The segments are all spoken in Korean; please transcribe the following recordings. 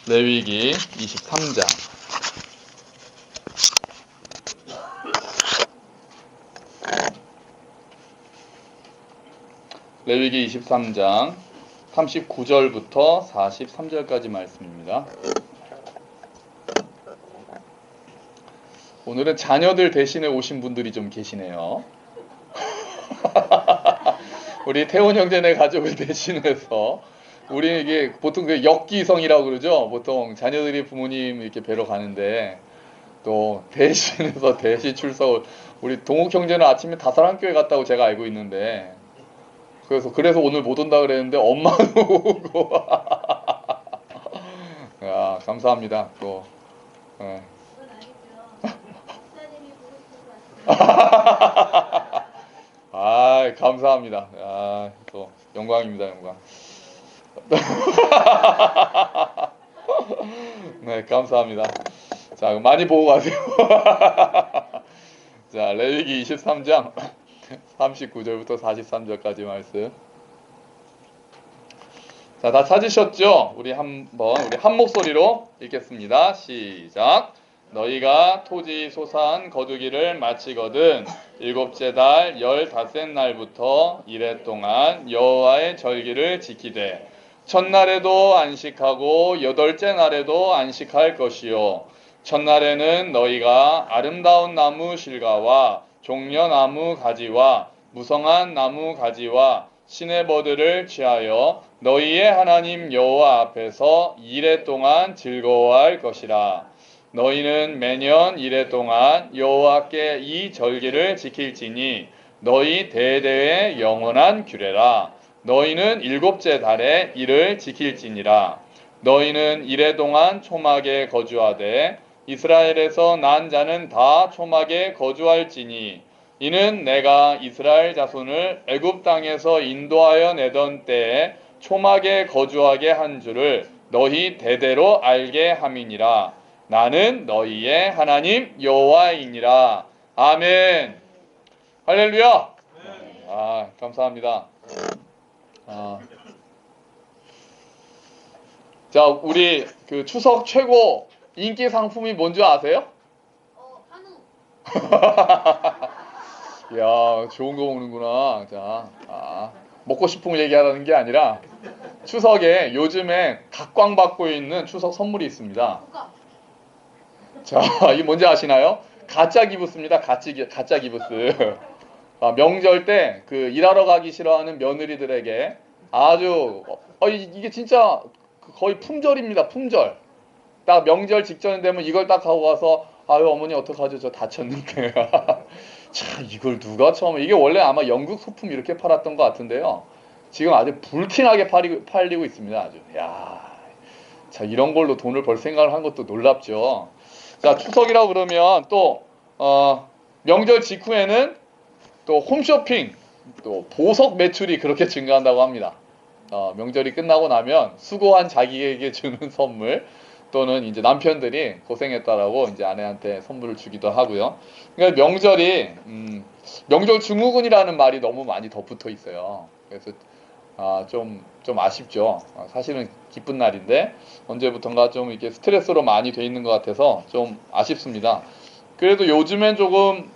레위기 23장. 레위기 23장 39절부터 43절까지 말씀입니다. 오늘은 자녀들 대신에 오신 분들이 좀 계시네요. 우리 태원 형제네 가족을 대신해서 우리 이게 보통 그 역기성이라고 그러죠. 보통 자녀들이 부모님 이렇게 뵈러 가는데 또 대신해서 대신 출석. 우리 동욱 형제는 아침에 다사랑교회 갔다고 제가 알고 있는데 그래서 오늘 못 온다 그랬는데 엄마도 오고. 야, 감사합니다. 또 예. 아, 감사합니다. 아, 또 영광입니다, 영광. 네, 감사합니다. 자, 많이 보고 가세요. 자, 레위기 23장 39절부터 43절까지 말씀. 자, 다 찾으셨죠? 우리 한 목소리로 읽겠습니다. 시작. 너희가 토지 소산 거두기를 마치거든 일곱째 달 15째 날부터 이래 동안 여호와의 절기를 지키되 첫날에도 안식하고 여덟째 날에도 안식할 것이요 첫날에는 너희가 아름다운 나무 실과와 종려나무 가지와 무성한 나무 가지와 시내버드를 취하여 너희의 하나님 여호와 앞에서 이래 동안 즐거워할 것이라. 너희는 매년 이래 동안 여호와께 이 절기를 지킬지니 너희 대대의 영원한 규례라. 너희는 일곱째 달에 이를 지킬지니라. 너희는 이래 동안 초막에 거주하되 이스라엘에서 난 자는 다 초막에 거주할지니 이는 내가 이스라엘 자손을 애굽 땅에서 인도하여 내던 때에 초막에 거주하게 한 줄을 너희 대대로 알게 함이니라. 나는 너희의 하나님 여호와이니라. 아멘. 할렐루야. 아, 감사합니다. 자, 우리 그 추석 최고 인기 상품이 뭔지 아세요? 한우. 이야, 좋은 거 먹는구나. 자, 먹고 싶은 거 얘기하라는 게 아니라 추석에 요즘에 각광받고 있는 추석 선물이 있습니다. 자, 이게 뭔지 아시나요? 가짜 기부스입니다. 가짜 기부스. 명절 때 그 일하러 가기 싫어하는 며느리들에게 아주 이게 진짜 거의 품절입니다. 품절. 딱 명절 직전 되면 이걸 딱 하고 가서 아유 어머니 어떡하죠? 저 다쳤는데. 참 이걸 누가 처음에 이게 원래 아마 영국 소품 이렇게 팔았던 것 같은데요. 지금 아주 불티나게 팔리고 있습니다. 아주. 야, 자 이런 걸로 돈을 벌 생각을 한 것도 놀랍죠. 자 추석이라고 그러면 또 명절 직후에는 또 홈쇼핑, 또 보석 매출이 그렇게 증가한다고 합니다. 명절이 끝나고 나면 수고한 자기에게 주는 선물 또는 이제 남편들이 고생했다라고 이제 아내한테 선물을 주기도 하고요. 그러니까 명절 증후군이라는 말이 너무 많이 덧붙어 있어요. 그래서 좀 아쉽죠. 사실은 기쁜 날인데 언제부턴가 좀 이렇게 스트레스로 많이 돼 있는 것 같아서 좀 아쉽습니다. 그래도 요즘엔 조금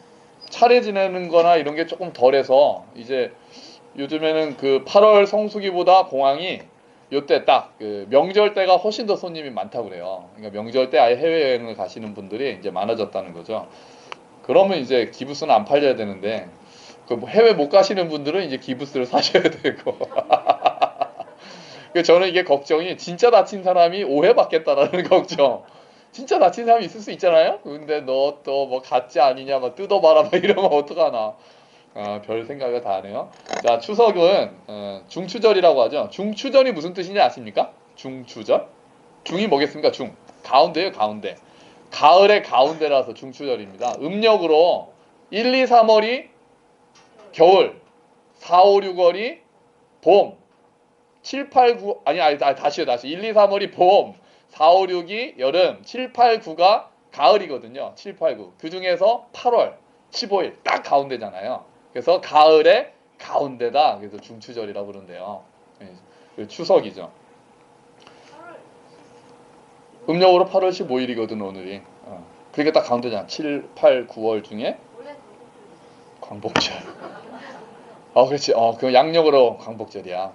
차례 지내는 거나 이런 게 조금 덜해서 이제 요즘에는 그 8월 성수기보다 공항이 요때 딱 그 명절 때가 훨씬 더 손님이 많다고 그래요. 그러니까 명절 때 아예 해외여행을 가시는 분들이 이제 많아졌다는 거죠. 그러면 이제 기부스는 안 팔려야 되는데 그 해외 못 가시는 분들은 이제 기부스를 사셔야 되고. 저는 이게 걱정이 진짜 다친 사람이 오해받겠다라는 걱정. 진짜 다친 사람이 있을 수 있잖아요. 근데 너 또 뭐 가짜 아니냐 막 뜯어봐라 막 이러면 어떡하나. 별 생각을 다 하네요. 자, 추석은 중추절이라고 하죠. 중추절이 무슨 뜻인지 아십니까? 중추절? 중이 뭐겠습니까? 중. 가운데요, 가운데. 가을의 가운데라서 중추절입니다. 음력으로 1, 2, 3월이 겨울, 4, 5, 6월이 봄, 7, 8, 9 다시요. 1, 2, 3월이 봄, 4, 5, 6이 여름, 7, 8, 9가 가을이거든요. 7, 8, 9. 그 중에서 8월 15일 딱 가운데잖아요. 그래서 가을의 가운데다. 그래서 중추절이라고 그러는데요. 추석이죠. 음력으로 8월 15일이거든 오늘이. 그러니까 딱 가운데잖아. 7, 8, 9월 중에 광복절. 그렇지. 그 양력으로 광복절이야.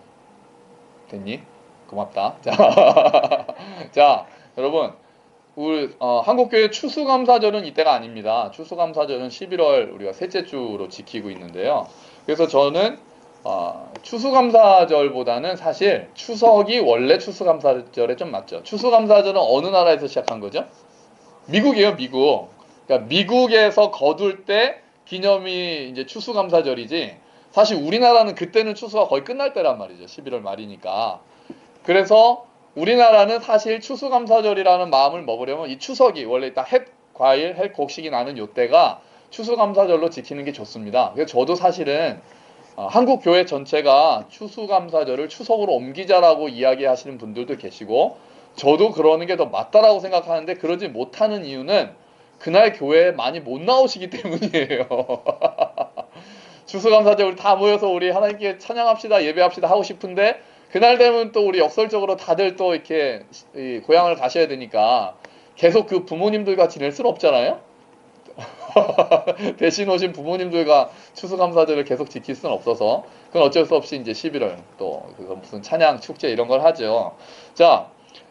됐니? 고맙다. 자, 자, 여러분, 우리 한국교회 추수감사절은 이때가 아닙니다. 추수감사절은 11월 우리가 셋째 주로 지키고 있는데요. 그래서 저는 추수감사절보다는 사실 추석이 원래 추수감사절에 좀 맞죠. 추수감사절은 어느 나라에서 시작한 거죠? 미국이에요, 미국. 그러니까 미국에서 거둘 때 기념이 이제 추수감사절이지. 사실 우리나라는 그때는 추수가 거의 끝날 때란 말이죠. 11월 말이니까. 그래서 우리나라는 사실 추수감사절이라는 마음을 먹으려면 이 추석이 원래 딱 햇, 과일, 햇, 곡식이 나는 요때가 추수감사절로 지키는 게 좋습니다. 그래서 저도 사실은 한국 교회 전체가 추수감사절을 추석으로 옮기자라고 이야기하시는 분들도 계시고 저도 그러는 게 더 맞다라고 생각하는데 그러지 못하는 이유는 그날 교회에 많이 못 나오시기 때문이에요. 추수감사절 우리 다 모여서 우리 하나님께 찬양합시다, 예배합시다 하고 싶은데 그날 되면 또 우리 역설적으로 다들 또 이렇게 고향을 가셔야 되니까 계속 그 부모님들과 지낼 수는 없잖아요. 대신 오신 부모님들과 추수감사절을 계속 지킬 수는 없어서 그건 어쩔 수 없이 이제 11월 또 무슨 찬양 축제 이런 걸 하죠. 자,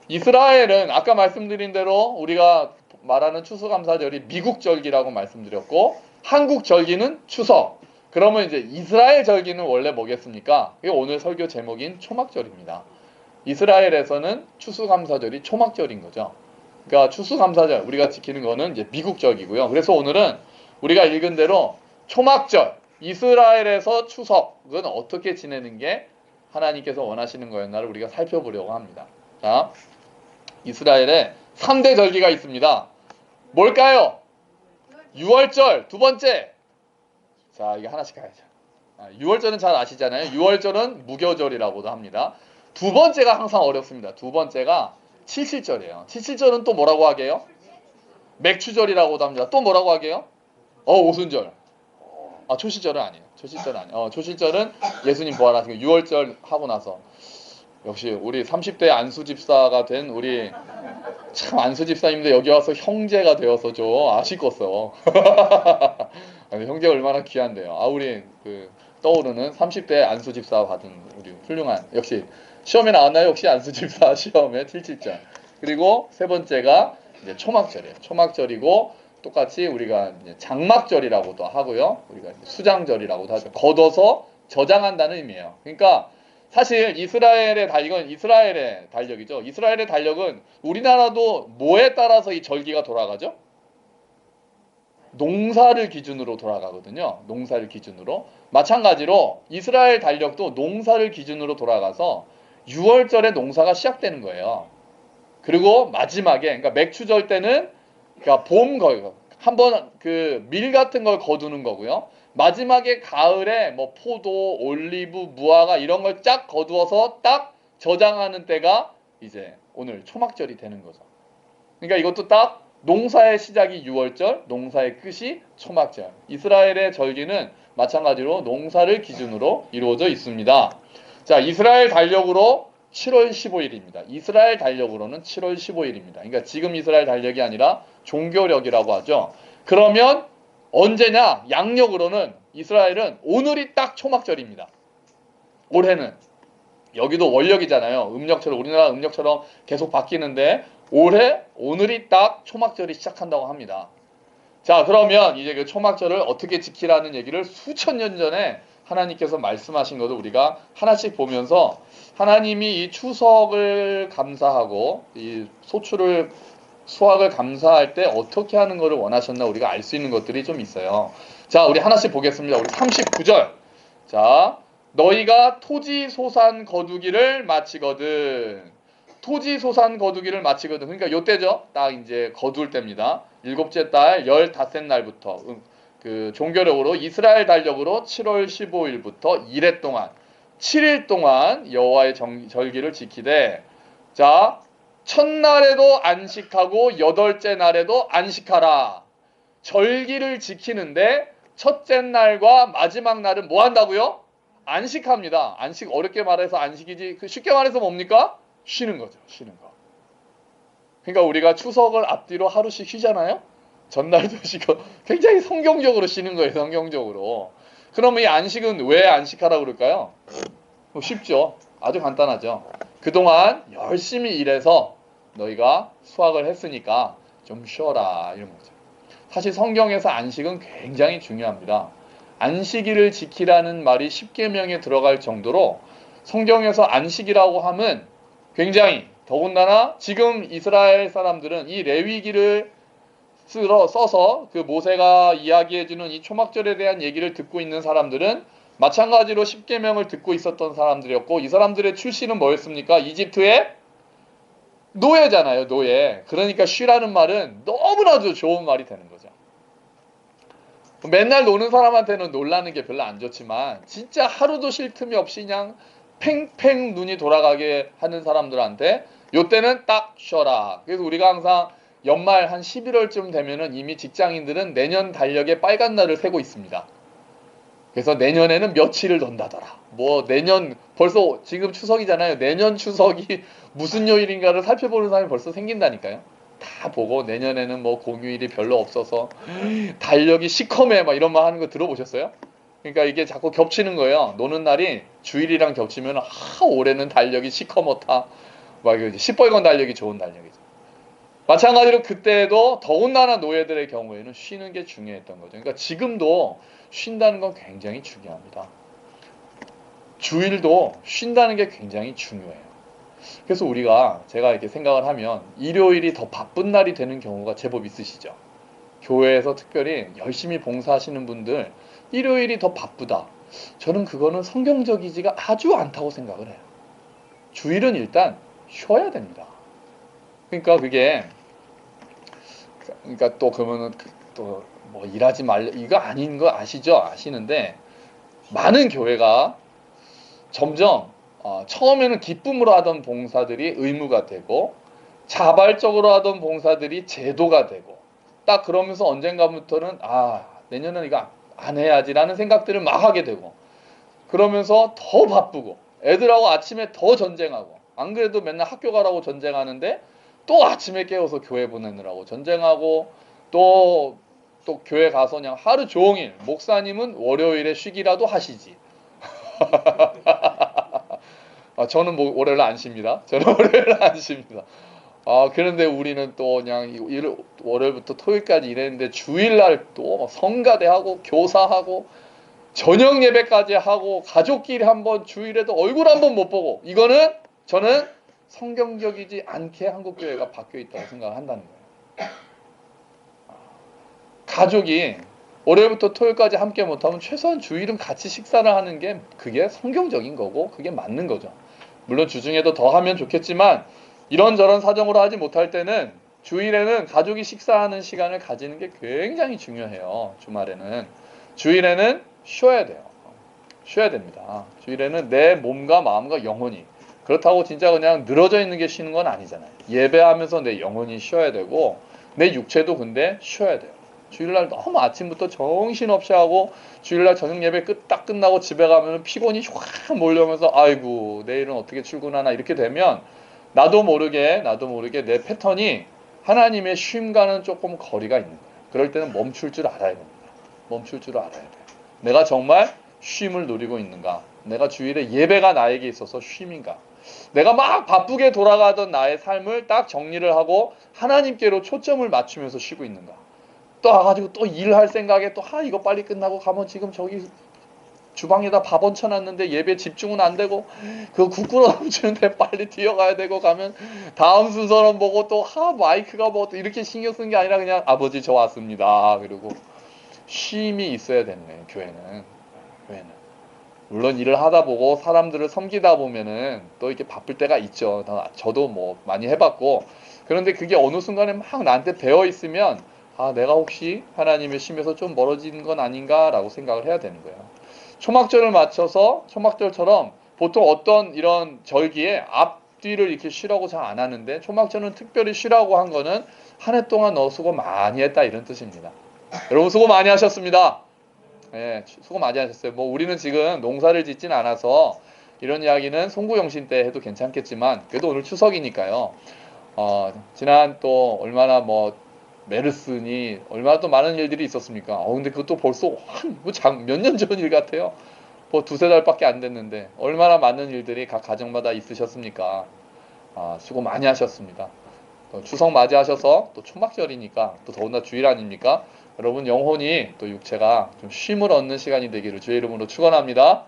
이스라엘은 아까 말씀드린 대로 우리가 말하는 추수감사절이 미국 절기라고 말씀드렸고 한국 절기는 추석. 그러면 이제 이스라엘 절기는 원래 뭐겠습니까? 이게 오늘 설교 제목인 초막절입니다. 이스라엘에서는 추수감사절이 초막절인 거죠. 그러니까 추수감사절 우리가 지키는 거는 이제 미국 절기고요. 그래서 오늘은 우리가 읽은 대로 초막절 이스라엘에서 추석은 어떻게 지내는 게 하나님께서 원하시는 거였나를 우리가 살펴보려고 합니다. 자, 이스라엘에 3대 절기가 있습니다. 뭘까요? 6월절 두 번째. 자, 이거 하나씩 가야죠. 6월절은 잘 아시잖아요. 6월절은 무교절이라고도 합니다. 두 번째가 항상 어렵습니다. 두 번째가 칠칠절이에요. 칠칠절은 또 뭐라고 하게요? 맥추절이라고도 합니다. 또 뭐라고 하게요? 오순절. 초실절은 아니에요. 초실절은 아니에요. 초실절은 예수님 부활하신 거 6월절 하고 나서 역시 우리 30대 안수 집사가 된 우리 참 안수 집사님도 여기 와서 형제가 되어서 좀 아쉽겠어. 아니, 형제가 얼마나 귀한데요. 우리 그 떠오르는 30대 안수 집사 받은 우리 훌륭한 역시 시험에 나왔나요? 혹시 안수 집사 시험에 77절. 그리고 세 번째가 이제 초막절이에요. 초막절이고 똑같이 우리가 이제 장막절이라고도 하고요. 우리가 수장절이라고도 하죠. 걷어서 저장한다는 의미예요. 그러니까 사실 이건 이스라엘의 달력이죠. 이스라엘의 달력은 우리나라도 뭐에 따라서 이 절기가 돌아가죠? 농사를 기준으로 돌아가거든요. 농사를 기준으로. 마찬가지로 이스라엘 달력도 농사를 기준으로 돌아가서 6월절에 농사가 시작되는 거예요. 그리고 마지막에, 그러니까 맥추절 때는 그러니까 봄 거예요. 한번 그 밀 같은 걸 거두는 거고요. 마지막에 가을에 뭐 포도, 올리브, 무화과 이런 걸 쫙 거두어서 딱 저장하는 때가 이제 오늘 초막절이 되는 거죠. 그러니까 이것도 딱 농사의 시작이 6월절, 농사의 끝이 초막절. 이스라엘의 절기는 마찬가지로 농사를 기준으로 이루어져 있습니다. 자, 이스라엘 달력으로 7월 15일입니다. 이스라엘 달력으로는 7월 15일입니다. 그러니까 지금 이스라엘 달력이 아니라 종교력이라고 하죠. 그러면 언제냐? 양력으로는 이스라엘은 오늘이 딱 초막절입니다. 올해는. 여기도 원력이잖아요. 음력처럼 우리나라 음력처럼 계속 바뀌는데 올해 오늘이 딱 초막절이 시작한다고 합니다. 자, 그러면 이제 그 초막절을 어떻게 지키라는 얘기를 수천 년 전에 하나님께서 말씀하신 것을 우리가 하나씩 보면서 하나님이 이 추석을 감사하고 이 수확을 감사할 때 어떻게 하는 것을 원하셨나 우리가 알 수 있는 것들이 좀 있어요. 자, 우리 하나씩 보겠습니다. 우리 39절. 자, 너희가 토지소산 거두기를 마치거든. 토지소산 거두기를 마치거든. 그러니까 요때죠. 딱 이제 거둘 때입니다. 일곱째 달 15날부터 그 종교력으로 이스라엘 달력으로 7월 15일부터 2일 동안 7일 동안 여호와의 절기를 지키되 자, 첫날에도 안식하고 여덟째 날에도 안식하라. 절기를 지키는데 첫째 날과 마지막 날은 뭐 한다고요? 안식합니다. 안식 어렵게 말해서 안식이지 쉽게 말해서 뭡니까? 쉬는 거죠. 쉬는 거. 그러니까 우리가 추석을 앞뒤로 하루씩 쉬잖아요. 전날도 쉬고 굉장히 성경적으로 쉬는 거예요. 성경적으로. 그러면 이 안식은 왜 안식하라고 그럴까요? 쉽죠. 아주 간단하죠. 그동안 열심히 일해서 너희가 수확을 했으니까 좀 쉬어라 이런 거죠. 사실 성경에서 안식은 굉장히 중요합니다. 안식일을 지키라는 말이 십계명에 들어갈 정도로 성경에서 안식이라고 하면 굉장히 더군다나 지금 이스라엘 사람들은 이 레위기를 써서 그 모세가 이야기해주는 이 초막절에 대한 얘기를 듣고 있는 사람들은 마찬가지로 십계명을 듣고 있었던 사람들이었고 이 사람들의 출신은 뭐였습니까? 이집트의 노예잖아요. 노예. 그러니까 쉬라는 말은 너무나도 좋은 말이 되는 거죠. 맨날 노는 사람한테는 놀라는 게 별로 안 좋지만 진짜 하루도 쉴 틈이 없이 그냥 팽팽 눈이 돌아가게 하는 사람들한테 요때는 딱 쉬어라. 그래서 우리가 항상 연말 한 11월쯤 되면은 이미 직장인들은 내년 달력에 빨간 날을 세고 있습니다. 그래서 내년에는 며칠을 던다더라. 뭐 내년 벌써 지금 추석이잖아요. 내년 추석이 무슨 요일인가를 살펴보는 사람이 벌써 생긴다니까요. 다 보고 내년에는 뭐 공휴일이 별로 없어서 달력이 시커매 막 이런 말 하는 거 들어보셨어요? 그러니까 이게 자꾸 겹치는 거예요. 노는 날이 주일이랑 겹치면 올해는 달력이 시커멓다. 막 시뻘건 달력이 좋은 달력이죠. 마찬가지로 그때도 더군다나 노예들의 경우에는 쉬는 게 중요했던 거죠. 그러니까 지금도 쉰다는 건 굉장히 중요합니다. 주일도 쉰다는 게 굉장히 중요해요. 그래서 제가 이렇게 생각을 하면 일요일이 더 바쁜 날이 되는 경우가 제법 있으시죠. 교회에서 특별히 열심히 봉사하시는 분들 일요일이 더 바쁘다. 저는 그거는 성경적이지가 아주 않다고 생각을 해요. 주일은 일단 쉬어야 됩니다. 그러니까 또 그러면은 또 뭐 일하지 말래 이거 아닌 거 아시죠? 아시는데 많은 교회가 점점 처음에는 기쁨으로 하던 봉사들이 의무가 되고 자발적으로 하던 봉사들이 제도가 되고 딱 그러면서 언젠가부터는 내년은 이거 안 해야지라는 생각들을 막 하게 되고 그러면서 더 바쁘고 애들하고 아침에 더 전쟁하고 안 그래도 맨날 학교 가라고 전쟁하는데 또 아침에 깨워서 교회 보내느라고 전쟁하고 또 교회 가서 그냥 하루 종일 목사님은 월요일에 쉬기라도 하시지. 저는 뭐 월요일 안 쉽니다. 저는 월요일 안 쉽니다. 그런데 우리는 또 그냥 월요일부터 토요일까지 일했는데 주일날 또 성가대하고 교사하고 저녁 예배까지 하고 가족끼리 한번 주일에도 얼굴 한번 못 보고 이거는 저는 성경적이지 않게 한국교회가 바뀌어 있다고 생각을 한다는 거예요. 가족이 월요일부터 토요일까지 함께 못하면 최소한 주일은 같이 식사를 하는 게 그게 성경적인 거고 그게 맞는 거죠. 물론 주중에도 더 하면 좋겠지만 이런저런 사정으로 하지 못할 때는 주일에는 가족이 식사하는 시간을 가지는 게 굉장히 중요해요. 주말에는. 주일에는 쉬어야 돼요. 쉬어야 됩니다. 주일에는 내 몸과 마음과 영혼이 그렇다고 진짜 그냥 늘어져 있는 게 쉬는 건 아니잖아요. 예배하면서 내 영혼이 쉬어야 되고 내 육체도 근데 쉬어야 돼요. 주일날 너무 아침부터 정신없이 하고 주일날 저녁 예배 딱 끝나고 집에 가면 피곤이 확 몰려오면서 아이고 내일은 어떻게 출근하나 이렇게 되면 나도 모르게 내 패턴이 하나님의 쉼과는 조금 거리가 있는 거예요. 그럴 때는 멈출 줄 알아야 됩니다. 멈출 줄 알아야 돼요. 내가 정말 쉼을 누리고 있는가? 내가 주일에 예배가 나에게 있어서 쉼인가? 내가 막 바쁘게 돌아가던 나의 삶을 딱 정리를 하고 하나님께로 초점을 맞추면서 쉬고 있는가? 또 와가지고 또 일할 생각에 이거 빨리 끝나고 가면 지금 저기 주방에다 밥 얹혀놨는데 예배 집중은 안 되고 그거 국 끓어 넘치는데 빨리 뛰어가야 되고 가면 다음 순서는 보고 마이크가 뭐 또 이렇게 신경 쓴 게 아니라 그냥 아버지 저 왔습니다. 그리고 쉼이 있어야 되네 교회는. 물론 일을 하다 보고 사람들을 섬기다 보면은 또 이렇게 바쁠 때가 있죠. 저도 뭐 많이 해봤고 그런데 그게 어느 순간에 막 나한테 배어 있으면 내가 혹시 하나님의 쉼에서 좀 멀어지는 건 아닌가라고 생각을 해야 되는 거예요. 초막절을 맞춰서 초막절처럼 보통 어떤 이런 절기에 앞뒤를 이렇게 쉬라고 잘 안 하는데 초막절은 특별히 쉬라고 한 거는 한 해 동안 너 수고 많이 했다 이런 뜻입니다. 여러분 수고 많이 하셨습니다. 예, 수고 많이 하셨어요. 뭐 우리는 지금 농사를 짓진 않아서 이런 이야기는 송구영신 때 해도 괜찮겠지만 그래도 오늘 추석이니까요. 지난 또 얼마나 뭐 메르스니 얼마나 또 많은 일들이 있었습니까? 근데 그것도 벌써 몇 년 전 일 같아요. 뭐 두세 달밖에 안 됐는데 얼마나 많은 일들이 각 가정마다 있으셨습니까? 수고 많이 하셨습니다. 또 추석 맞이하셔서 또 초막절이니까 또 더군다나 주일 아닙니까? 여러분 영혼이 또 육체가 좀 쉼을 얻는 시간이 되기를 주의 이름으로 축원합니다.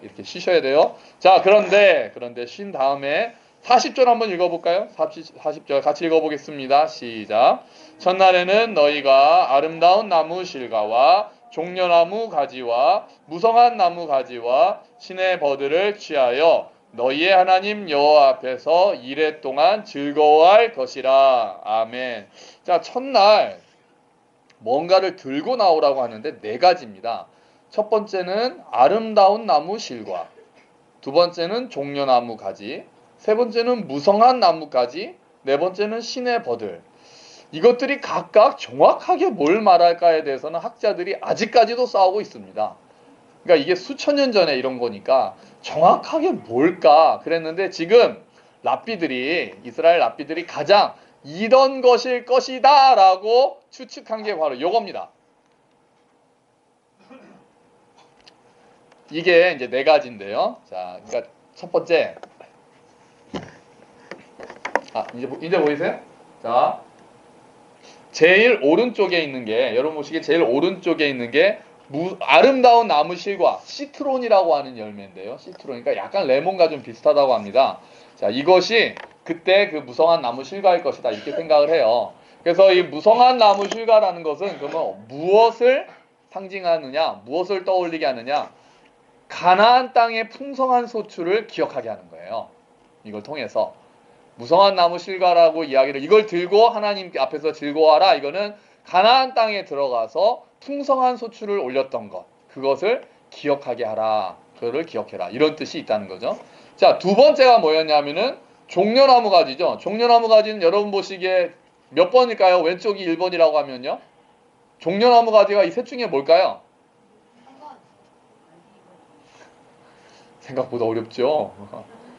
이렇게 쉬셔야 돼요. 자, 그런데 쉰 다음에 40절 한번 읽어볼까요? 40절 같이 읽어보겠습니다. 시작. 첫날에는 너희가 아름다운 나무 실과와 종려나무 가지와 무성한 나무 가지와 신의 버들을 취하여 너희의 하나님 여호와 앞에서 이레 동안 즐거워할 것이라. 아멘. 자, 첫날 뭔가를 들고 나오라고 하는데 네 가지입니다. 첫 번째는 아름다운 나무 실과, 두 번째는 종려나무 가지, 세 번째는 무성한 나무 가지, 네 번째는 신의 버들. 이것들이 각각 정확하게 뭘 말할까에 대해서는 학자들이 아직까지도 싸우고 있습니다. 그러니까 이게 수천 년 전에 이런 거니까 정확하게 뭘까 그랬는데 지금 이스라엘 랍비들이 가장 이런 것일 것이다 라고 추측한 게 바로 이겁니다. 이게 이제 네 가지인데요. 자, 그러니까 첫 번째, 이제 보이세요? 자, 제일 오른쪽에 있는 게, 여러분 보시기에 제일 오른쪽에 있는 게 아름다운 나무 실과 시트론이라고 하는 열매인데요. 시트론, 그러니까 약간 레몬과 좀 비슷하다고 합니다. 자, 이것이 그때 그 무성한 나무 실과일 것이다 이렇게 생각을 해요. 그래서 이 무성한 나무 실과라는 것은 그러면 무엇을 상징하느냐, 무엇을 떠올리게 하느냐, 가나안 땅의 풍성한 소출을 기억하게 하는 거예요. 이걸 통해서 무성한 나무 실과라고 이야기를 이걸 들고 하나님 앞에서 즐거워하라. 이거는 가나안 땅에 들어가서 풍성한 소출을 올렸던 것, 그것을 기억하게 하라. 그거를 기억해라. 이런 뜻이 있다는 거죠. 자, 두 번째가 뭐였냐면은 종려나무 가지죠. 종려나무 가지는 여러분 보시기에 몇 번일까요? 왼쪽이 1번이라고 하면요. 종려나무 가지가 이 셋 중에 뭘까요? 생각보다 어렵죠.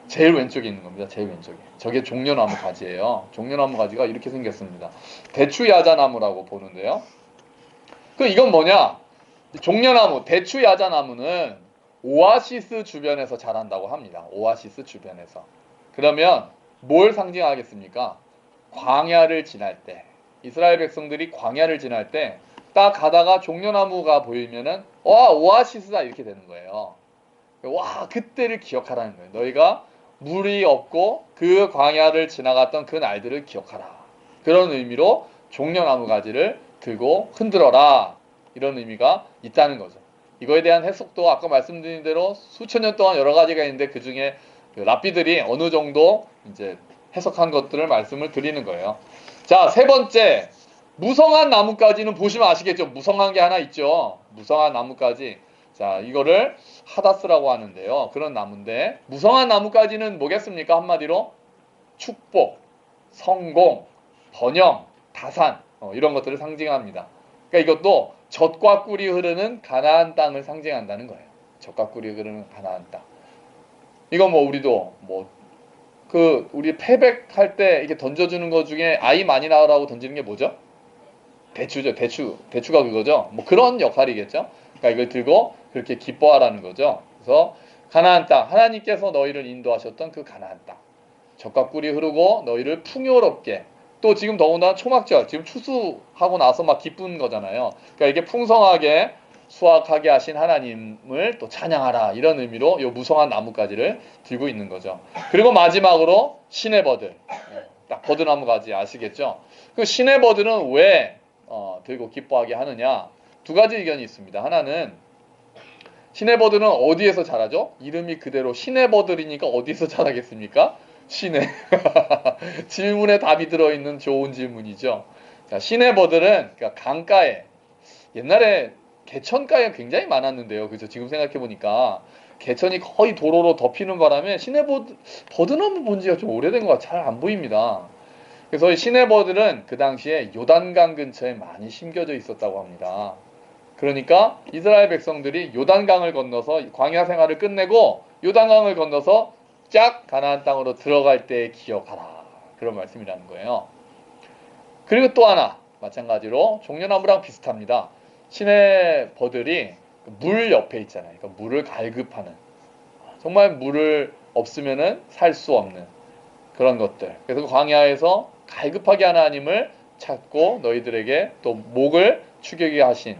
제일 왼쪽에 있는 겁니다. 제일 왼쪽에. 저게 종려나무 가지예요. 종려나무 가지가 이렇게 생겼습니다. 대추야자나무라고 보는데요. 이건 뭐냐? 종려나무, 대추야자나무는 오아시스 주변에서 자란다고 합니다. 오아시스 주변에서. 그러면 뭘 상징하겠습니까? 광야를 지날 때, 이스라엘 백성들이 광야를 지날 때 딱 가다가 종려나무가 보이면은 오아시스다 이렇게 되는 거예요. 그때를 기억하라는 거예요. 너희가 물이 없고 그 광야를 지나갔던 그 날들을 기억하라. 그런 의미로 종려나무 가지를 들고 흔들어라. 이런 의미가 있다는 거죠. 이거에 대한 해석도 아까 말씀드린 대로 수천 년 동안 여러 가지가 있는데 그 중에 랍비들이 어느 정도 이제 해석한 것들을 말씀을 드리는 거예요. 자, 세 번째. 무성한 나무까지는 보시면 아시겠죠? 무성한 게 하나 있죠. 무성한 나무까지. 자, 이거를 하다스라고 하는데요. 그런 나무인데 무성한 나무까지는 뭐겠습니까? 한마디로 축복, 성공, 번영, 다산 이런 것들을 상징합니다. 그러니까 이것도 젖과 꿀이 흐르는 가나안 땅을 상징한다는 거예요. 젖과 꿀이 흐르는 가나안 땅. 이건 우리도 우리 패백할 때 이렇게 던져주는 것 중에 아이 많이 낳으라고 던지는 게 뭐죠? 대추죠. 대추가 그거죠. 그런 역할이겠죠. 그러니까 이걸 들고 그렇게 기뻐하라는 거죠. 그래서 가나안 땅, 하나님께서 너희를 인도하셨던 그 가나안 땅. 젖과 꿀이 흐르고 너희를 풍요롭게. 또 지금 더군다나 초막절, 지금 추수하고 나서 막 기쁜 거잖아요. 그러니까 이게 풍성하게 수확하게 하신 하나님을 또 찬양하라. 이런 의미로 이 무성한 나무가지를 들고 있는 거죠. 그리고 마지막으로 시내버들. 딱 버드나무 가지 아시겠죠? 그 시내버들은 왜 들고 기뻐하게 하느냐? 두 가지 의견이 있습니다. 하나는 시내버들은 어디에서 자라죠? 이름이 그대로 시내버들이니까 어디서 자라겠습니까? 시내. 질문에 답이 들어있는 좋은 질문이죠. 자, 시내버들은 그러니까 강가에 옛날에 개천가에 굉장히 많았는데요. 그죠? 지금 생각해보니까 개천이 거의 도로로 덮이는 바람에 버드나무 본 지가 좀 오래된 것 같아요. 잘 안 보입니다. 그래서 이 시내버들은 그 당시에 요단강 근처에 많이 심겨져 있었다고 합니다. 그러니까 이스라엘 백성들이 요단강을 건너서 광야 생활을 끝내고 요단강을 건너서 쫙 가나안 땅으로 들어갈 때 기억하라. 그런 말씀이라는 거예요. 그리고 또 하나 마찬가지로 종려나무랑 비슷합니다. 신의 버들이 물 옆에 있잖아요. 그러니까 물을 갈급하는, 정말 물을 없으면은 살 수 없는 그런 것들. 그래서 광야에서 갈급하게 하나님을 찾고 너희들에게 또 목을 축이게 하신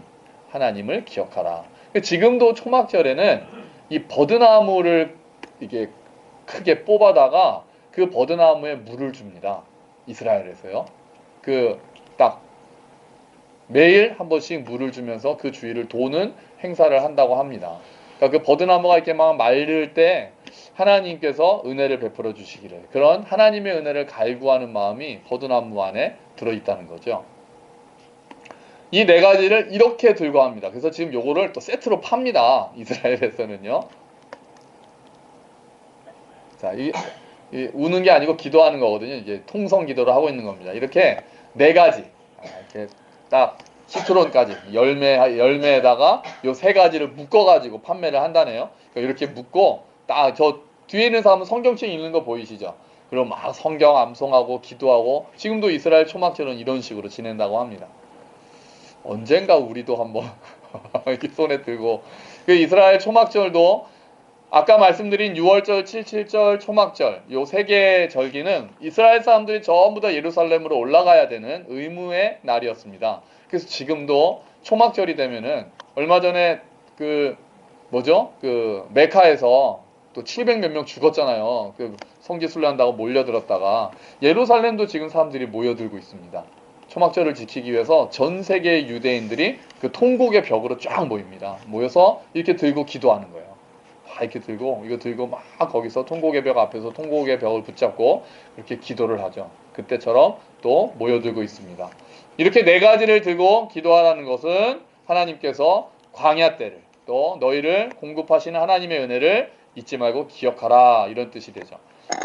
하나님을 기억하라. 지금도 초막절에는 이 버드나무를 이게 크게 뽑아다가 그 버드나무에 물을 줍니다. 이스라엘에서요. 그 딱 매일 한 번씩 물을 주면서 그 주위를 도는 행사를 한다고 합니다. 그러니까 그 버드나무가 이렇게 막 마를 때 하나님께서 은혜를 베풀어 주시기를, 그런 하나님의 은혜를 갈구하는 마음이 버드나무 안에 들어있다는 거죠. 이 네 가지를 이렇게 들고 합니다. 그래서 지금 요거를 또 세트로 팝니다. 이스라엘에서는요. 자, 이 우는 게 아니고 기도하는 거거든요. 이제 통성 기도를 하고 있는 겁니다. 이렇게 네 가지, 이렇게 딱 시트론까지 열매에다가 요 세 가지를 묶어가지고 판매를 한다네요. 그러니까 이렇게 묶고 딱 저 뒤에 있는 사람은 성경책 읽는 거 보이시죠? 그럼 막 성경 암송하고 기도하고, 지금도 이스라엘 초막절은 이런 식으로 지낸다고 합니다. 언젠가 우리도 한번 이렇게 손에 들고, 그 이스라엘 초막절도 아까 말씀드린 6월절, 77절, 초막절 요 세 개의 절기는 이스라엘 사람들이 전부 다 예루살렘으로 올라가야 되는 의무의 날이었습니다. 그래서 지금도 초막절이 되면은, 얼마 전에 그 메카에서 또 700 몇 명 죽었잖아요. 그 성지순례 한다고 몰려들었다가 예루살렘도 지금 사람들이 모여들고 있습니다. 초막절을 지키기 위해서 전 세계의 유대인들이 그 통곡의 벽으로 쫙 모입니다. 모여서 이렇게 들고 기도하는 거예요. 이렇게 들고 이거 들고 막 거기서 통곡의 벽 앞에서 통곡의 벽을 붙잡고 이렇게 기도를 하죠. 그때처럼 또 모여들고 있습니다. 이렇게 네 가지를 들고 기도하라는 것은 하나님께서 광야 때를, 또 너희를 공급하시는 하나님의 은혜를 잊지 말고 기억하라, 이런 뜻이 되죠.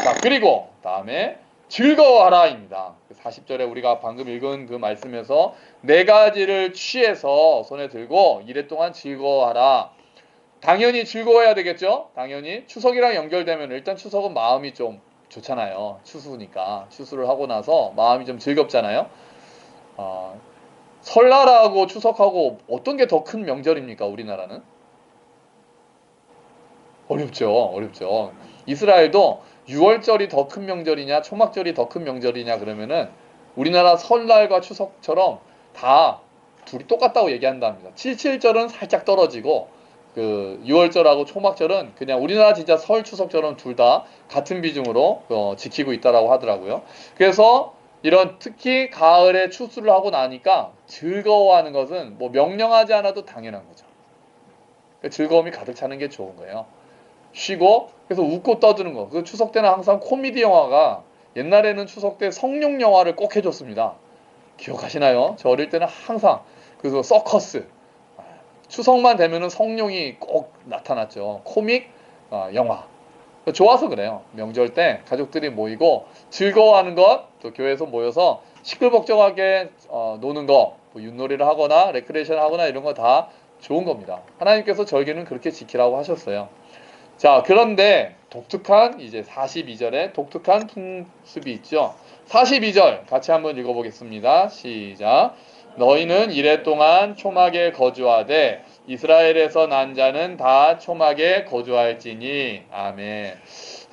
자, 그리고 다음에 즐거워하라입니다. 40절에 우리가 방금 읽은 그 말씀에서 네 가지를 취해서 손에 들고 이래 동안 즐거워하라. 당연히 즐거워야 되겠죠. 당연히 추석이랑 연결되면 일단 추석은 마음이 좀 좋잖아요. 추수니까 추수를 하고 나서 마음이 좀 즐겁잖아요. 설날하고 추석하고 어떤 게 더 큰 명절입니까? 우리나라는 어렵죠. 이스라엘도 6월절이 더 큰 명절이냐 초막절이 더 큰 명절이냐 그러면은 우리나라 설날과 추석처럼 다 둘이 똑같다고 얘기한답니다. 77절은 살짝 떨어지고 그 6월절하고 초막절은 그냥 우리나라 진짜 설 추석절은 둘 다 같은 비중으로 지키고 있다라고 하더라고요. 그래서 이런 특히 가을에 추수를 하고 나니까 즐거워하는 것은 뭐 명령하지 않아도 당연한 거죠. 즐거움이 가득 차는 게 좋은 거예요. 쉬고 그래서 웃고 떠드는 거. 그 추석 때는 항상 코미디 영화가, 옛날에는 추석 때 성룡 영화를 꼭 해줬습니다. 기억하시나요? 저 어릴 때는 항상 그래서 서커스, 추석만 되면은 성룡이 꼭 나타났죠. 코믹 영화. 좋아서 그래요. 명절 때 가족들이 모이고 즐거워하는 것, 또 교회에서 모여서 시끌벅적하게 노는 거, 뭐 윷놀이를 하거나 레크레이션 하거나 이런 거 다 좋은 겁니다. 하나님께서 절기는 그렇게 지키라고 하셨어요. 자, 그런데 독특한 이제 42절에 독특한 풍습이 있죠. 42절 같이 한번 읽어보겠습니다. 시작. 너희는 이래 동안 초막에 거주하되 이스라엘에서 난 자는 다 초막에 거주할지니. 아멘.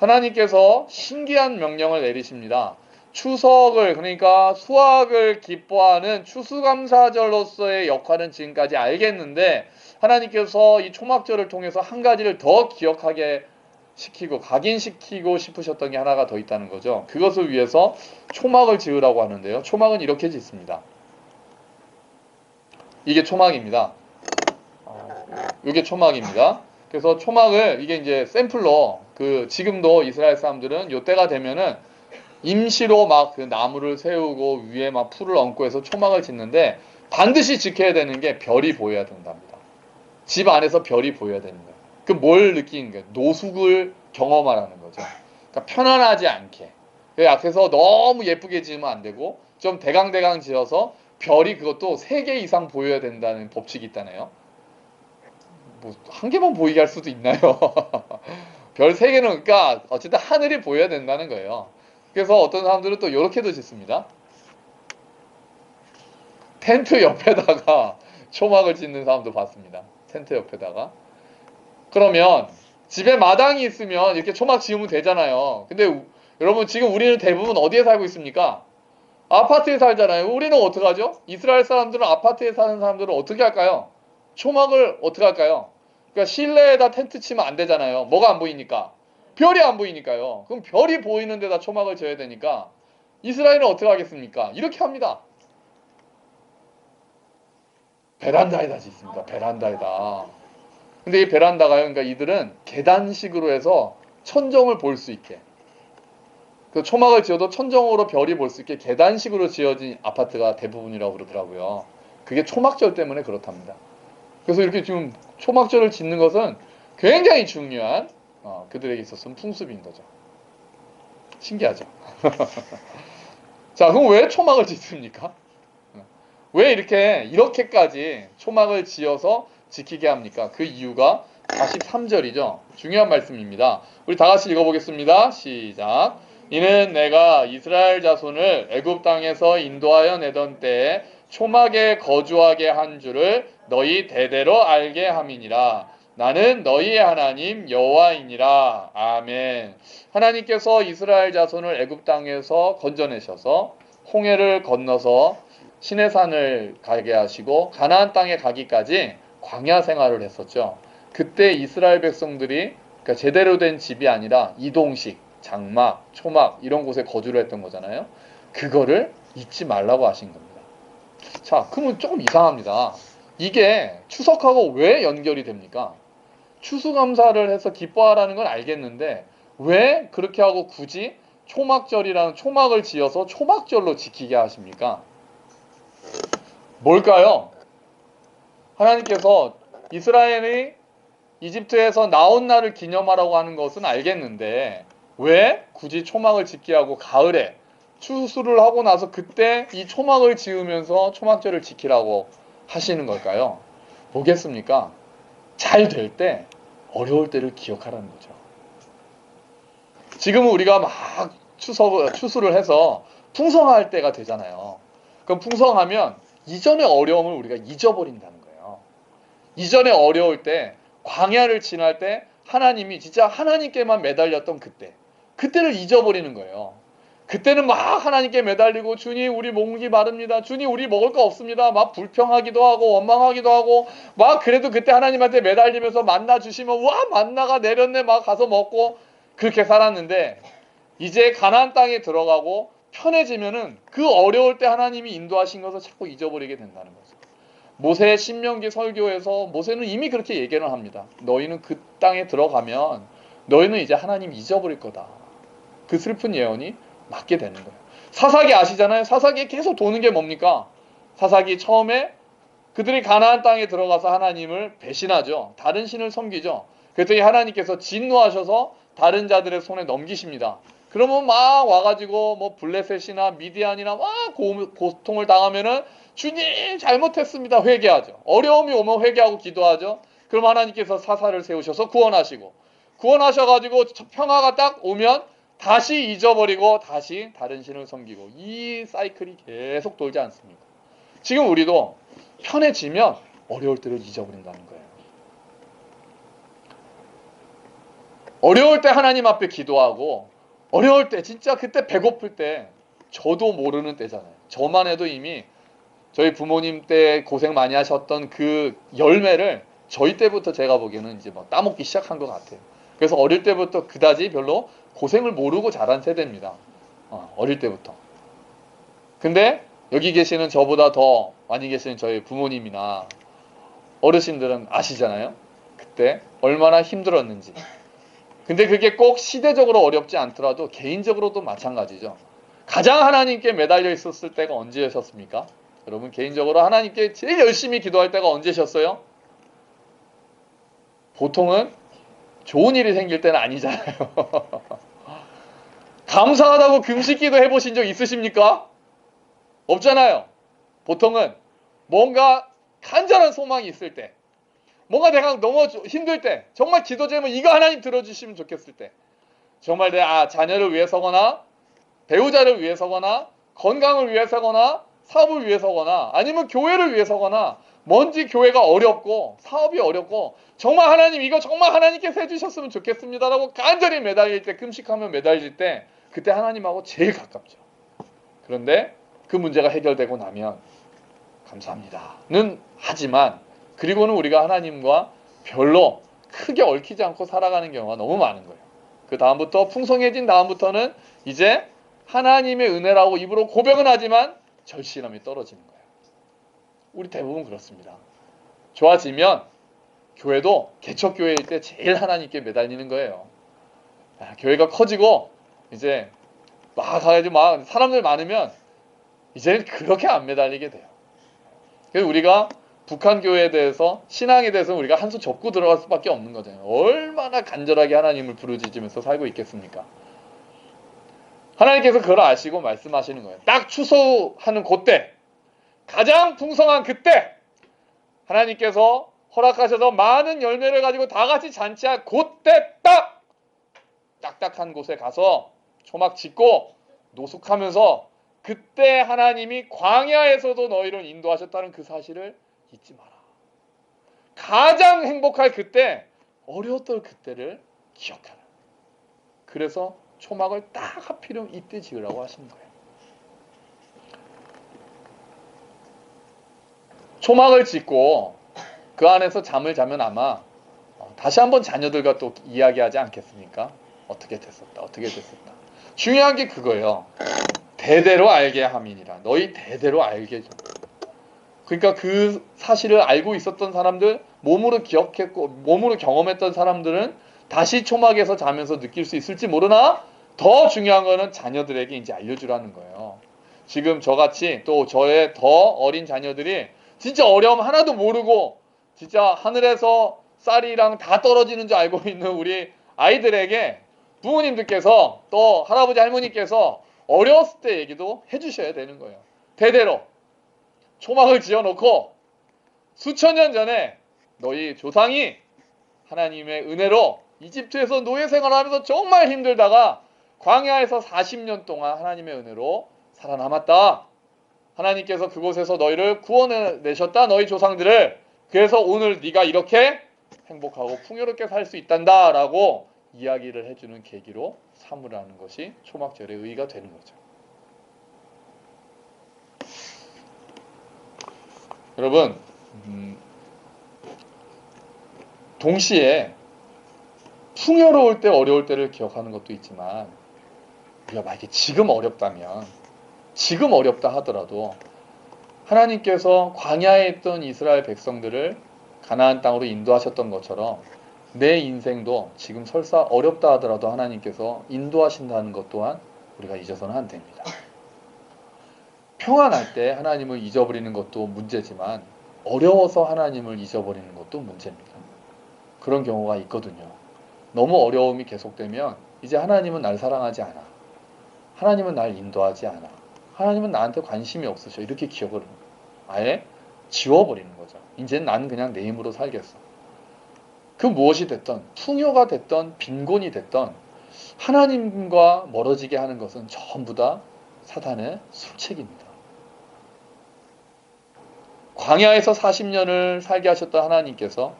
하나님께서 신기한 명령을 내리십니다. 추석을, 그러니까 수확을 기뻐하는 추수감사절로서의 역할은 지금까지 알겠는데, 하나님께서 이 초막절을 통해서 한 가지를 더 기억하게 시키고 각인시키고 싶으셨던 게 하나가 더 있다는 거죠. 그것을 위해서 초막을 지으라고 하는데요. 초막은 이렇게 짓습니다. 이게 초막입니다. 이게 초막입니다. 그래서 초막을, 이게 이제 샘플로, 지금도 이스라엘 사람들은 요때가 되면은 임시로 막 그 나무를 세우고 위에 막 풀을 얹고 해서 초막을 짓는데, 반드시 지켜야 되는 게 별이 보여야 된답니다. 집 안에서 별이 보여야 되는 거예요. 그 뭘 느끼는 거예요? 노숙을 경험하라는 거죠. 그러니까 편안하지 않게. 그래서 너무 예쁘게 지으면 안 되고 좀 대강대강 지어서 별이 그것도 3개 이상 보여야 된다는 법칙이 있다네요. 뭐 한 개만 보이게 할 수도 있나요? 별 3개는, 그러니까 어쨌든 하늘이 보여야 된다는 거예요. 그래서 어떤 사람들은 또 이렇게도 짓습니다. 텐트 옆에다가 초막을 짓는 사람도 봤습니다. 텐트 옆에다가. 그러면 집에 마당이 있으면 이렇게 초막 지으면 되잖아요. 근데 여러분 지금 우리는 대부분 어디에 살고 있습니까? 아파트에 살잖아요. 우리는 어떻게 하죠? 이스라엘 사람들은 아파트에 사는 사람들은 어떻게 할까요? 초막을 어떻게 할까요? 그러니까 실내에다 텐트 치면 안 되잖아요. 뭐가 안 보이니까? 별이 안 보이니까요. 그럼 별이 보이는 데다 초막을 지어야 되니까 이스라엘은 어떻게 하겠습니까? 이렇게 합니다. 베란다에다 짓습니다. 베란다에다. 근데 이 베란다가요. 그러니까 이들은 계단식으로 해서 천정을 볼 수 있게. 그 초막을 지어도 천정으로 별이 볼 수 있게 계단식으로 지어진 아파트가 대부분이라고 그러더라고요. 그게 초막절 때문에 그렇답니다. 그래서 이렇게 지금 초막절을 짓는 것은 굉장히 중요한 그들에게 있어서는 풍습인 거죠. 신기하죠. 자, 그럼 왜 초막을 짓습니까? 왜 이렇게까지 초막을 지어서 지키게 합니까? 그 이유가 43절이죠. 중요한 말씀입니다. 우리 다 같이 읽어보겠습니다. 시작. 이는 내가 이스라엘 자손을 애굽 땅에서 인도하여 내던 때에 초막에 거주하게 한 줄을 너희 대대로 알게 함이니라. 나는 너희의 하나님 여호와이니라. 아멘. 하나님께서 이스라엘 자손을 애굽 땅에서 건져내셔서 홍해를 건너서 시내산을 가게 하시고 가나안 땅에 가기까지 광야 생활을 했었죠. 그때 이스라엘 백성들이 그러니까 제대로 된 집이 아니라 이동식, 장막, 초막 이런 곳에 거주를 했던 거잖아요. 그거를 잊지 말라고 하신 겁니다. 자, 그러면 조금 이상합니다. 이게 추석하고 왜 연결이 됩니까? 추수감사를 해서 기뻐하라는 건 알겠는데 왜 그렇게 하고 굳이 초막절이라는 초막을 지어서 초막절로 지키게 하십니까? 뭘까요? 하나님께서 이스라엘이 이집트에서 나온 날을 기념하라고 하는 것은 알겠는데 왜 굳이 초막을 짓게 하고 가을에 추수를 하고 나서 그때 이 초막을 지으면서 초막절을 지키라고 하시는 걸까요? 뭐겠습니까? 잘 될 때 어려울 때를 기억하라는 거죠. 지금은 우리가 막 추수를 해서 풍성할 때가 되잖아요. 그럼 풍성하면 이전의 어려움을 우리가 잊어버린다는 거예요. 이전에 어려울 때 광야를 지날 때 하나님이 진짜 하나님께만 매달렸던 그때를 잊어버리는 거예요. 그때는 막 하나님께 매달리고 주님 우리 목이 마릅니다. 주님 우리 먹을 거 없습니다. 막 불평하기도 하고 원망하기도 하고 막 그래도 그때 하나님한테 매달리면서 만나 주시면 와 만나가 내렸네 막 가서 먹고 그렇게 살았는데 이제 가나안 땅에 들어가고 편해지면은 그 어려울 때 하나님이 인도하신 것을 자꾸 잊어버리게 된다는 거죠. 모세 신명기 설교에서 모세는 이미 그렇게 얘기를 합니다. 너희는 그 땅에 들어가면 너희는 이제 하나님 잊어버릴 거다. 그 슬픈 예언이 맞게 되는 거예요. 사사기 아시잖아요. 사사기에 계속 도는 게 뭡니까? 사사기 처음에 그들이 가나안 땅에 들어가서 하나님을 배신하죠. 다른 신을 섬기죠. 그랬더니 하나님께서 진노하셔서 다른 자들의 손에 넘기십니다. 그러면 막 와가지고 뭐 블레셋이나 미디안이나 막 고통을 당하면은 주님 잘못했습니다. 회개하죠. 어려움이 오면 회개하고 기도하죠. 그럼 하나님께서 사사를 세우셔서 구원하시고 구원하셔가지고 평화가 딱 오면 다시 잊어버리고 다시 다른 신을 섬기고 이 사이클이 계속 돌지 않습니까? 지금 우리도 편해지면 어려울 때를 잊어버린다는 거예요. 어려울 때 하나님 앞에 기도하고 어려울 때 진짜 그때 배고플 때 저도 모르는 때잖아요. 저만 해도 이미 저희 부모님 때 고생 많이 하셨던 그 열매를 저희 때부터 제가 보기에는 이제 뭐 따먹기 시작한 것 같아요. 그래서 어릴 때부터 그다지 별로 고생을 모르고 자란 세대입니다. 어릴 때부터. 근데 여기 계시는 저보다 더 많이 계시는 저희 부모님이나 어르신들은 아시잖아요. 그때 얼마나 힘들었는지. 근데 그게 꼭 시대적으로 어렵지 않더라도 개인적으로도 마찬가지죠. 가장 하나님께 매달려 있었을 때가 언제셨습니까? 여러분 개인적으로 하나님께 제일 열심히 기도할 때가 언제셨어요? 보통은 좋은 일이 생길 때는 아니잖아요. 감사하다고 금식기도 해보신 적 있으십니까? 없잖아요. 보통은 뭔가 간절한 소망이 있을 때, 뭔가 내가 너무 힘들 때, 정말 기도 제목 이거 하나님 들어주시면 좋겠을 때, 정말 내 자녀를 위해서거나 배우자를 위해서거나 건강을 위해서거나 사업을 위해서거나 아니면 교회를 위해서거나 뭔지 교회가 어렵고 사업이 어렵고 정말 하나님 이거 정말 하나님께서 해주셨으면 좋겠습니다라고 간절히 매달릴 때 금식하며 매달릴 때 그때 하나님하고 제일 가깝죠. 그런데 그 문제가 해결되고 나면 감사합니다는 하지만 그리고는 우리가 하나님과 별로 크게 얽히지 않고 살아가는 경우가 너무 많은 거예요. 그 다음부터 풍성해진 다음부터는 이제 하나님의 은혜라고 입으로 고백은 하지만 절실함이 떨어지는 거예요. 우리 대부분 그렇습니다. 좋아지면 교회도 개척교회일 때 제일 하나님께 매달리는 거예요. 교회가 커지고 이제 막 가야지 막 사람들 많으면 이제는 그렇게 안 매달리게 돼요. 그래서 우리가 북한 교회에 대해서 신앙에 대해서 우리가 한 수 접고 들어갈 수밖에 없는 거잖아요. 얼마나 간절하게 하나님을 부르짖으면서 살고 있겠습니까? 하나님께서 그걸 아시고 말씀하시는 거예요. 딱 추수하는 그때, 가장 풍성한 그때 하나님께서 허락하셔서 많은 열매를 가지고 다 같이 잔치할 그때 딱 딱딱한 곳에 가서 초막 짓고 노숙하면서 그때 하나님이 광야에서도 너희를 인도하셨다는 그 사실을 잊지 마라. 가장 행복할 그때, 어려웠던 그때를 기억하라. 그래서 초막을 딱 하필이면 이때 지으라고 하시는 거예요. 초막을 짓고 그 안에서 잠을 자면 아마 다시 한번 자녀들과 또 이야기하지 않겠습니까? 어떻게 됐었다. 중요한 게 그거예요. 대대로 알게 함이니라. 너희 대대로 알게 좀. 그러니까 그 사실을 알고 있었던 사람들, 몸으로 기억했고 몸으로 경험했던 사람들은 다시 초막에서 자면서 느낄 수 있을지 모르나 더 중요한 거는 자녀들에게 이제 알려주라는 거예요. 지금 저같이 또 저의 더 어린 자녀들이 진짜 어려움 하나도 모르고 진짜 하늘에서 쌀이랑 다 떨어지는 줄 알고 있는 우리 아이들에게 부모님들께서 또 할아버지 할머니께서 어려웠을 때 얘기도 해주셔야 되는 거예요. 대대로 초막을 지어놓고 수천 년 전에 너희 조상이 하나님의 은혜로 이집트에서 노예 생활하면서 정말 힘들다가 광야에서 40년 동안 하나님의 은혜로 살아남았다. 하나님께서 그곳에서 너희를 구원해내셨다. 너희 조상들을. 그래서 오늘 네가 이렇게 행복하고 풍요롭게 살 수 있단다 라고 이야기를 해주는 계기로 삼으라는 것이 초막절의 의의가 되는 거죠. 여러분 동시에 풍요로울 때 어려울 때를 기억하는 것도 있지만 우리가 만약에 지금 어렵다면 지금 어렵다 하더라도 하나님께서 광야에 있던 이스라엘 백성들을 가나안 땅으로 인도하셨던 것처럼 내 인생도 지금 설사 어렵다 하더라도 하나님께서 인도하신다는 것 또한 우리가 잊어서는 안 됩니다. 평안할 때 하나님을 잊어버리는 것도 문제지만 어려워서 하나님을 잊어버리는 것도 문제입니다. 그런 경우가 있거든요. 너무 어려움이 계속되면 이제 하나님은 날 사랑하지 않아. 하나님은 날 인도하지 않아. 하나님은 나한테 관심이 없으셔. 이렇게 기억을 아예 지워버리는 거죠. 이제는 나는 그냥 내 힘으로 살겠어. 그 무엇이 됐던 풍요가 됐던 빈곤이 됐던 하나님과 멀어지게 하는 것은 전부 다 사탄의 술책입니다. 광야에서 40년을 살게 하셨던 하나님께서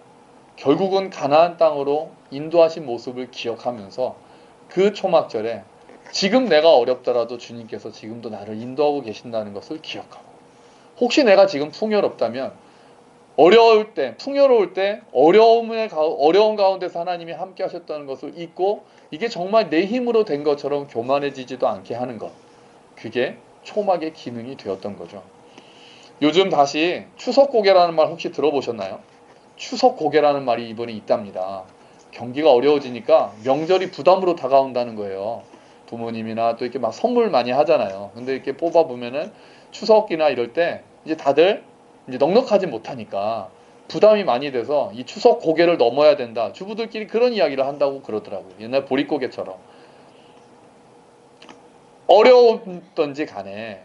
결국은 가나안 땅으로 인도하신 모습을 기억하면서 그 초막절에 지금 내가 어렵더라도 주님께서 지금도 나를 인도하고 계신다는 것을 기억하고 혹시 내가 지금 풍요롭다면 어려울 때, 풍요로울 때 어려운 가운데서 하나님이 함께 하셨다는 것을 잊고 이게 정말 내 힘으로 된 것처럼 교만해지지도 않게 하는 것. 그게 초막의 기능이 되었던 거죠. 요즘 다시 추석고개라는 말 혹시 들어보셨나요? 추석고개라는 말이 이번에 있답니다. 경기가 어려워지니까 명절이 부담으로 다가온다는 거예요. 부모님이나 또 이렇게 막 선물 많이 하잖아요. 근데 이렇게 뽑아보면은 추석이나 이럴 때 이제 다들 이제 넉넉하지 못하니까 부담이 많이 돼서 이 추석 고개를 넘어야 된다. 주부들끼리 그런 이야기를 한다고 그러더라고요. 옛날 보릿고개처럼. 어려웠든지 간에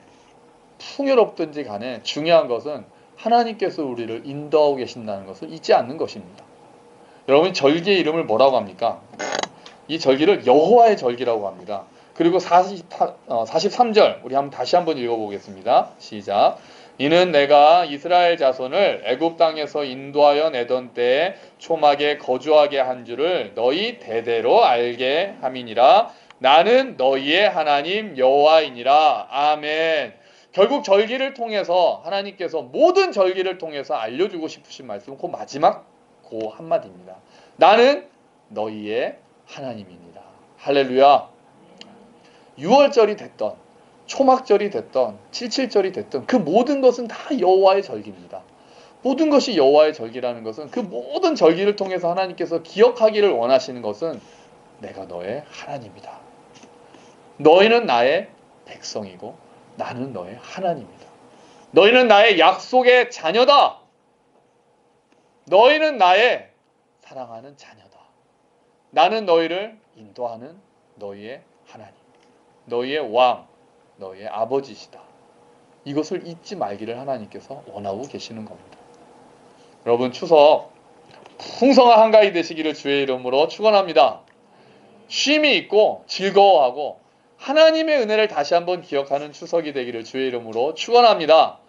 풍요롭든지 간에 중요한 것은 하나님께서 우리를 인도하고 계신다는 것을 잊지 않는 것입니다. 여러분 절기의 이름을 뭐라고 합니까? 이 절기를 여호와의 절기라고 합니다. 그리고 43절 우리 다시 한번 읽어보겠습니다. 시작. 이는 내가 이스라엘 자손을 애굽 땅에서 인도하여 내던 때에 초막에 거주하게 한 줄을 너희 대대로 알게 함이니라. 나는 너희의 하나님 여호와이니라. 아멘. 결국 절기를 통해서 하나님께서 모든 절기를 통해서 알려주고 싶으신 말씀은 그 마지막 그 한마디입니다. 나는 너희의 하나님이니라. 할렐루야. 6월절이 됐던 초막절이 됐던 77절이 됐던 그 모든 것은 다 여호와의 절기입니다. 모든 것이 여호와의 절기라는 것은 그 모든 절기를 통해서 하나님께서 기억하기를 원하시는 것은 내가 너의 하나님이다. 너희는 나의 백성이고 나는 너의 하나님이다. 너희는 나의 약속의 자녀다. 너희는 나의 사랑하는 자녀다. 나는 너희를 인도하는 너희의 하나님, 너희의 왕, 너희의 아버지시다. 이것을 잊지 말기를 하나님께서 원하고 계시는 겁니다. 여러분, 추석 풍성한 한가위 되시기를 주의 이름으로 축원합니다. 쉼이 있고 즐거워하고 하나님의 은혜를 다시 한번 기억하는 추석이 되기를 주의 이름으로 축원합니다.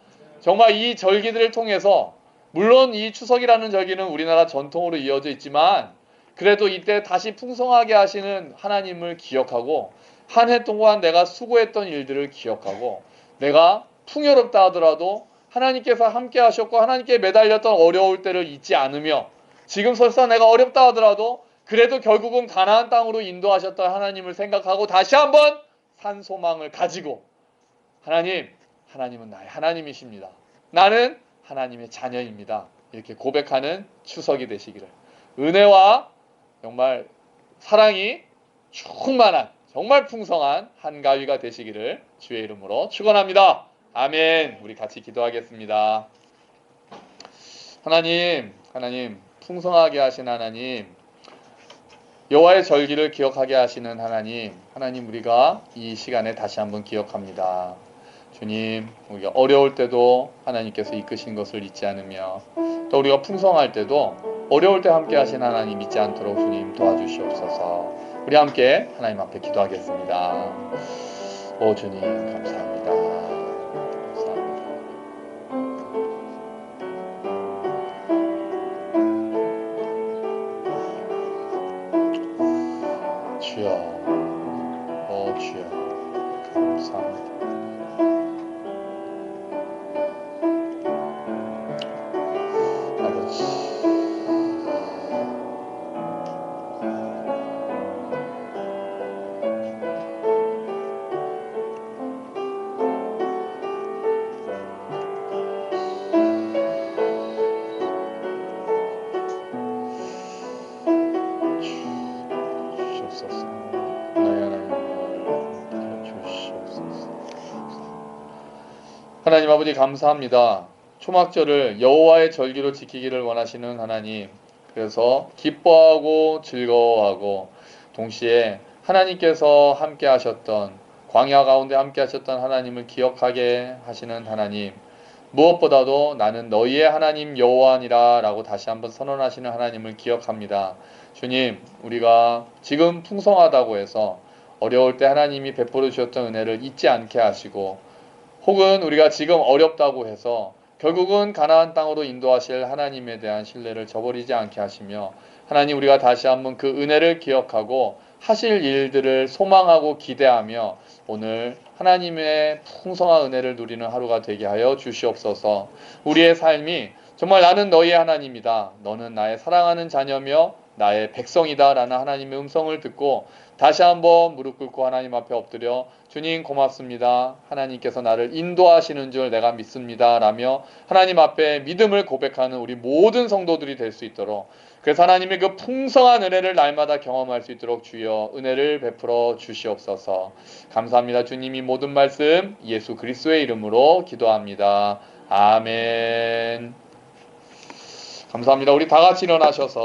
정말 이 절기들을 통해서 물론 이 추석이라는 절기는 우리나라 전통으로 이어져 있지만 그래도 이때 다시 풍성하게 하시는 하나님을 기억하고 한 해 동안 내가 수고했던 일들을 기억하고 내가 풍요롭다 하더라도 하나님께서 함께 하셨고 하나님께 매달렸던 어려울 때를 잊지 않으며 지금 설사 내가 어렵다 하더라도 그래도 결국은 가나안 땅으로 인도하셨던 하나님을 생각하고 다시 한번 산 소망을 가지고 하나님은 나의 하나님이십니다. 나는 하나님의 자녀입니다. 이렇게 고백하는 추석이 되시기를 은혜와 정말 사랑이 충만한 정말 풍성한 한가위가 되시기를 주의 이름으로 축원합니다. 아멘. 우리 같이 기도하겠습니다. 하나님 풍성하게 하신 하나님, 여호와의 절기를 기억하게 하시는 하나님 우리가 이 시간에 다시 한번 기억합니다. 주님, 우리가 어려울 때도 하나님께서 이끄신 것을 잊지 않으며 또 우리가 풍성할 때도 어려울 때 함께 하신 하나님 잊지 않도록 주님 도와주시옵소서. 우리 함께 하나님 앞에 기도하겠습니다. 오 주님 감사합니다. 주여, 오 주여 감사합니다. 하나님 아버지 감사합니다. 초막절을 여호와의 절기로 지키기를 원하시는 하나님, 그래서 기뻐하고 즐거워하고 동시에 하나님께서 함께 하셨던 광야 가운데 함께 하셨던 하나님을 기억하게 하시는 하나님, 무엇보다도 나는 너희의 하나님 여호와니라 라고 다시 한번 선언하시는 하나님을 기억합니다. 주님, 우리가 지금 풍성하다고 해서 어려울 때 하나님이 베풀어 주셨던 은혜를 잊지 않게 하시고 혹은 우리가 지금 어렵다고 해서 결국은 가나안 땅으로 인도하실 하나님에 대한 신뢰를 저버리지 않게 하시며 하나님 우리가 다시 한번 그 은혜를 기억하고 하실 일들을 소망하고 기대하며 오늘 하나님의 풍성한 은혜를 누리는 하루가 되게 하여 주시옵소서. 우리의 삶이 정말 나는 너희의 하나님이다. 너는 나의 사랑하는 자녀며 나의 백성이다 라는 하나님의 음성을 듣고 다시 한번 무릎 꿇고 하나님 앞에 엎드려 주님 고맙습니다. 하나님께서 나를 인도하시는 줄 내가 믿습니다 라며 하나님 앞에 믿음을 고백하는 우리 모든 성도들이 될 수 있도록, 그래서 하나님의 그 풍성한 은혜를 날마다 경험할 수 있도록 주여 은혜를 베풀어 주시옵소서. 감사합니다. 주님이 모든 말씀 예수 그리스도의 이름으로 기도합니다. 아멘. 감사합니다. 우리 다 같이 일어나셔서